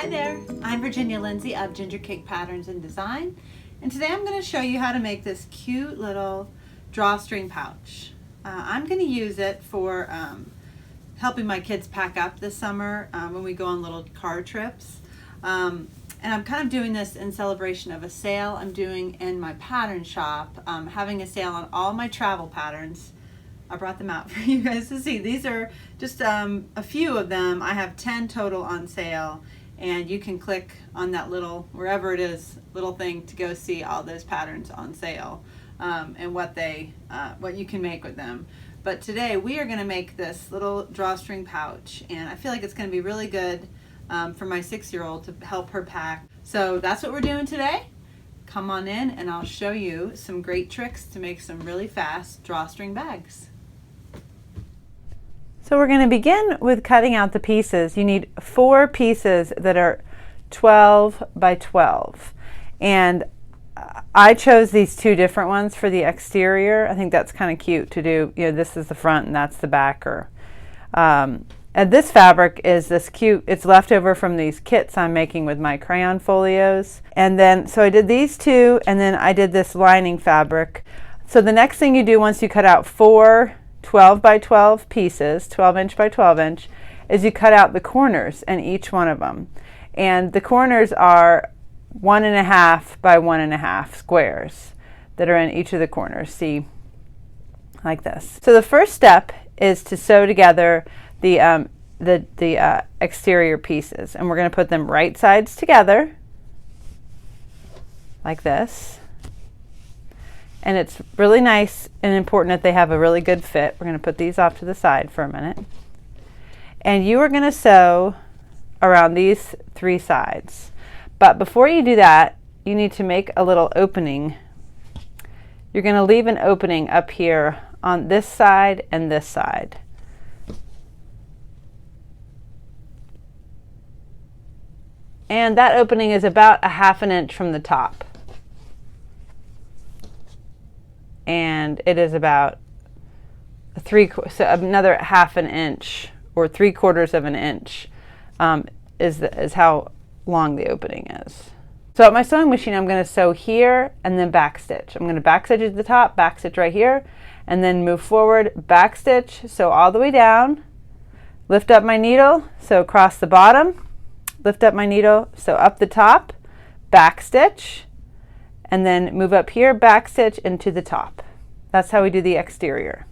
Hi there, I'm Virginia Lindsay of Ginger Cake Patterns and Design, and today I'm going to show you how to make this cute little drawstring pouch. I'm going to use it for helping my kids pack up this summer when we go on little car trips. And I'm kind of doing this in celebration of a sale I'm doing in my pattern shop, having a sale on all my travel patterns. I brought them out for you guys to see. These are just a few of them. I have 10 total on sale, and you can click on that little, wherever it is, little thing to go see all those patterns on sale and what you can make with them. But today we are going to make this little drawstring pouch, and I feel like it's going to be really good for my 6-year-old to help her pack. So that's what we're doing today. Come on in and I'll show you some great tricks to make some really fast drawstring bags. So we're going to begin with cutting out the pieces. You need 4 pieces that are 12 by 12. And I chose these 2 different ones for the exterior. I think that's kind of cute to do, this is the front and that's the back. And this fabric is this cute, it's leftover from these kits I'm making with my crayon folios. And then, so I did these 2, and then I did this lining fabric. So the next thing you do once you cut out 4 12 by 12 pieces, 12 inch by 12 inch, is you cut out the corners in each one of them. And the corners are 1.5 by 1.5 squares that are in each of the corners. See, like this. So the first step is to sew together the exterior pieces, and we're going to put them right sides together like this. And it's really nice and important that they have a really good fit. We're going to put these off to the side for a minute. And you are going to sew around these 3 sides. But before you do that, you need to make a little opening. You're going to leave an opening up here on this side and this side. And that opening is about 1/2 inch from the top. And it is about so another 1/2 inch or 3/4 inch is how long the opening is. So at my sewing machine, I'm going to sew here and then back stitch. I'm going to back stitch at the top, back stitch right here, and then move forward, back stitch, sew all the way down, lift up my needle, sew across the bottom, lift up my needle, sew up the top, back stitch, and then move up here, back stitch into the top. That's how we do the exterior.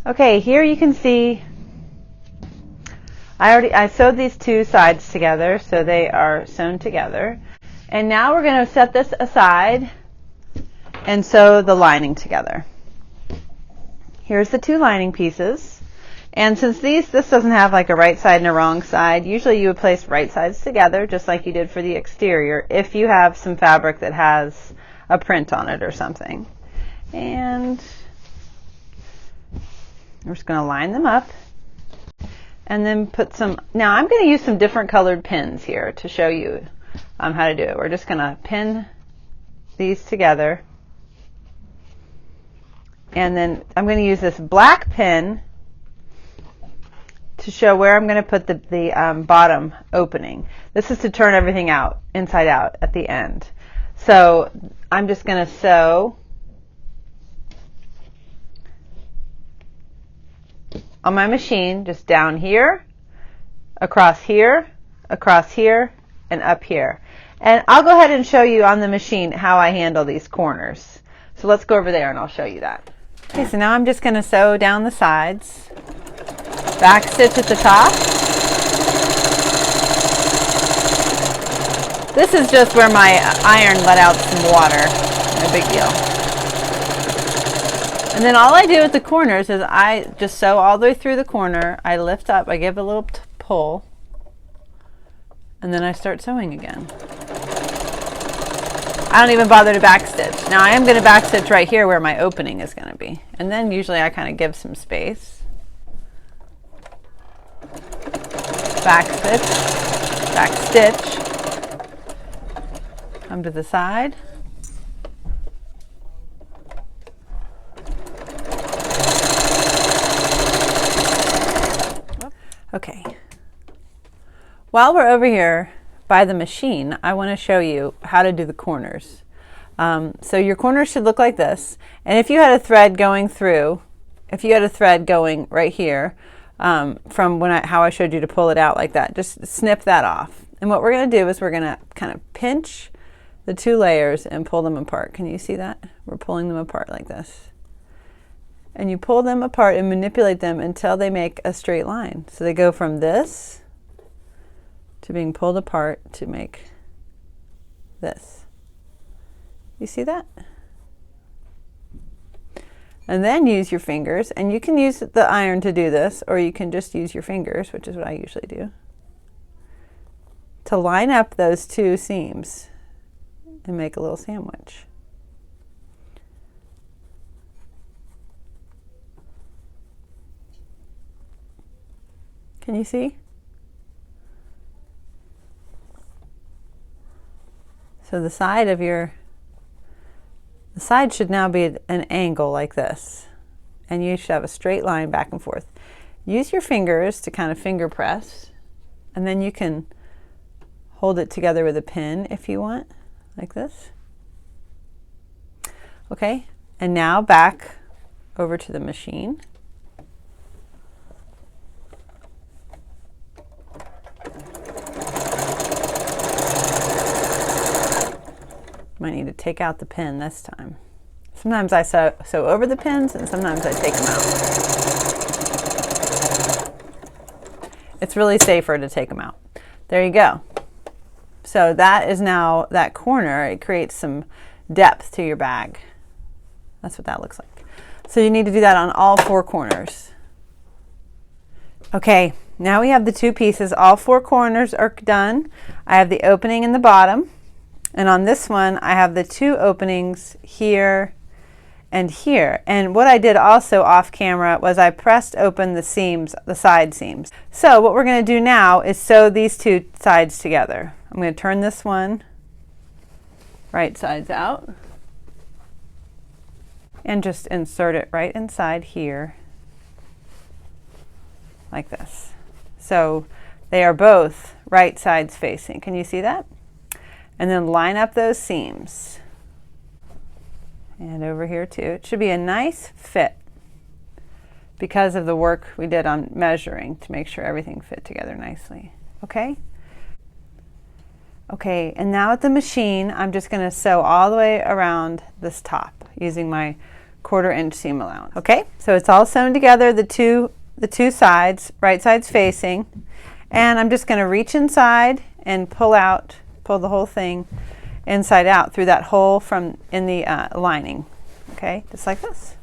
Okay, here you can see I sewed these 2 sides together, so they are sewn together. And now we're going to set this aside and sew the lining together. Here's the 2 lining pieces. And since this doesn't have like a right side and a wrong side, usually you would place right sides together just like you did for the exterior if you have some fabric that has a print on it or something. And we're just going to line them up and then put some, now I'm going to use some different colored pins here to show you how to do it. We're just going to pin these together, and then I'm going to use this black pin to show where I'm going to put the bottom opening. This is to turn everything out, inside out at the end. So I'm just going to sew on my machine, just down here, across here, and up here. And I'll go ahead and show you on the machine how I handle these corners. So let's go over there and I'll show you that. Okay, so now I'm just going to sew down the sides. Back stitch at the top. This is just where my iron let out some water. No big deal. And then all I do at the corners is I just sew all the way through the corner. I lift up, I give a little pull, and then I start sewing again. I don't even bother to back stitch. Now I am going to back stitch right here where my opening is going to be. And then usually I kind of give some space. Back stitch, come to the side, Okay. While we're over here by the machine, I want to show you how to do the corners. So your corners should look like this. And if you had a thread going through, if you had a thread going right here, from how I showed you to pull it out like that, just snip that off. And what we're going to do is we're going to kind of pinch the two layers and pull them apart. Can you see that? We're pulling them apart like this. And you pull them apart and manipulate them until they make a straight line. So they go from this to being pulled apart to make this. You see that? And then use your fingers, and you can use the iron to do this, or you can just use your fingers, which is what I usually do, to line up those two seams and make a little sandwich. Can you see? So the side should now be at an angle like this, and you should have a straight line back and forth. Use your fingers to kind of finger press, and then you can hold it together with a pin if you want, like this. Okay, and now back over to the machine. Might need to take out the pin this time. Sometimes I sew over the pins, and sometimes I take them out. It's really safer to take them out. There you go. So that is now that corner. It creates some depth to your bag. That's what that looks like. So you need to do that on all four corners. Okay, now we have the two pieces. All four corners are done. I have the opening in the bottom. And on this one, I have the two openings here and here. And what I did also off camera was I pressed open the seams, the side seams. So what we're going to do now is sew these two sides together. I'm going to turn this one right sides out and just insert it right inside here like this. So they are both right sides facing. Can you see that? And then line up those seams. And over here too. It should be a nice fit because of the work we did on measuring to make sure everything fit together nicely. Okay? Okay, and now at the machine, I'm just going to sew all the way around this top using my 1/4 inch seam allowance. Okay, so it's all sewn together, the two sides, right sides facing. And I'm just going to reach inside and pull the whole thing inside out through that hole in the lining. Okay, just like this.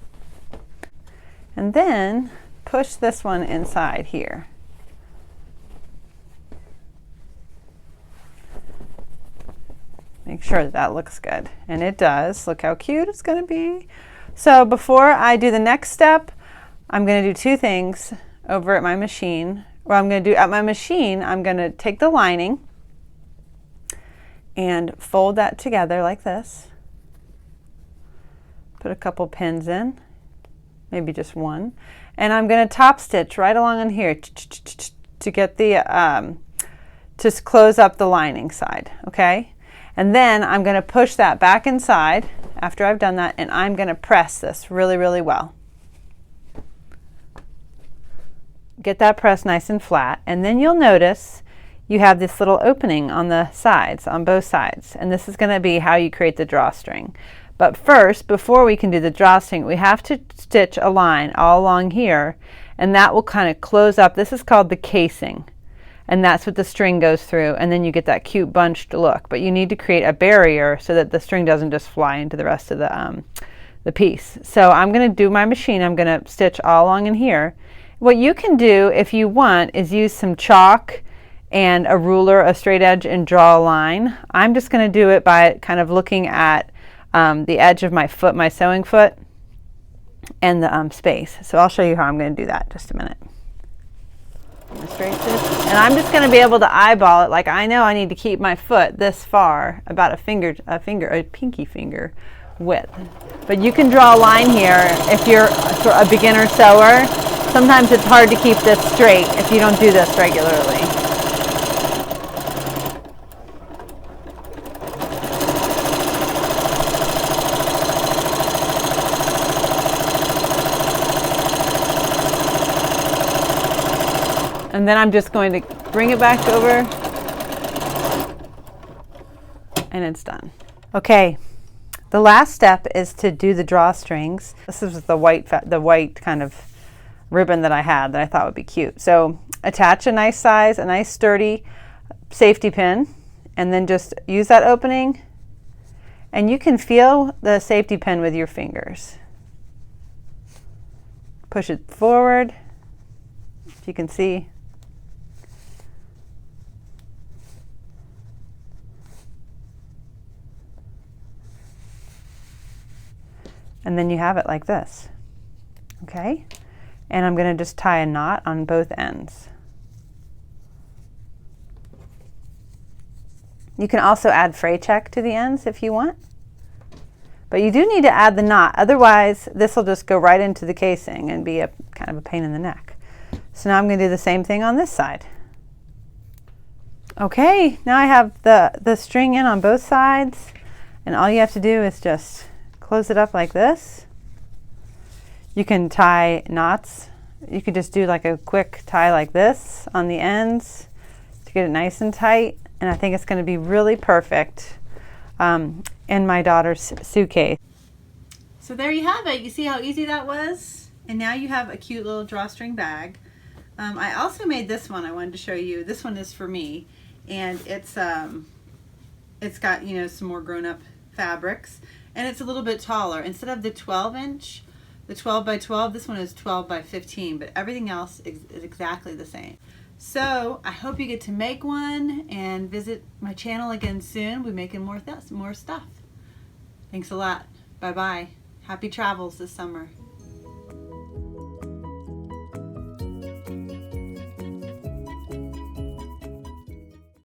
And then push this one inside here. Make sure that looks good. And it does. Look how cute it's going to be. So before I do the next step, I'm going to do two things over at my machine. What I'm going to do at my machine, I'm going to take the lining and fold that together like this. Put a couple pins in, maybe just one. And I'm going to top stitch right along in here to get the, to close up the lining side, okay? And then I'm going to push that back inside after I've done that, and I'm going to press this really, really well. Get that pressed nice and flat, and then you'll notice you have this little opening on the sides, on both sides, and this is going to be how you create the drawstring. But first, before we can do the drawstring, we have to stitch a line all along here, and that will kind of close up. This is called the casing, and that's what the string goes through, and then you get that cute bunched look. But you need to create a barrier so that the string doesn't just fly into the rest of the piece. So I'm going to do my machine. I'm going to stitch all along in here. What you can do if you want is use some chalk and a ruler, a straight edge, and draw a line. I'm just going to do it by kind of looking at the edge of my foot, my sewing foot, and the space. So I'll show you how I'm going to do that in just a minute. Straight stitch. And I'm just going to be able to eyeball it. Like I know I need to keep my foot this far, about a pinky finger width. But you can draw a line here if you're a beginner sewer. Sometimes it's hard to keep this straight if you don't do this regularly. And then I'm just going to bring it back over and it's done. Okay, the last step is to do the drawstrings. This is the white kind of ribbon that I had that I thought would be cute. So attach a nice size, a nice sturdy safety pin, and then just use that opening, and you can feel the safety pin with your fingers. Push it forward, if you can see. And then you have it like this, okay? And I'm gonna just tie a knot on both ends. You can also add fray check to the ends if you want, but you do need to add the knot, otherwise this will just go right into the casing and be a kind of a pain in the neck. So now I'm gonna do the same thing on this side. Okay, now I have the string in on both sides, and all you have to do is just close it up like this. You can tie knots. You could just do like a quick tie like this on the ends to get it nice and tight. And I think it's going to be really perfect in my daughter's suitcase. So there you have it. You see how easy that was? And now you have a cute little drawstring bag. I also made this one I wanted to show you. This one is for me. And it's got, you know, some more grown-up fabrics. And it's a little bit taller. Instead of the 12-inch, the 12 by 12, this one is 12 by 15, but everything else is exactly the same. So I hope you get to make one and visit my channel again soon. We're making more stuff. Thanks a lot. Bye-bye. Happy travels this summer.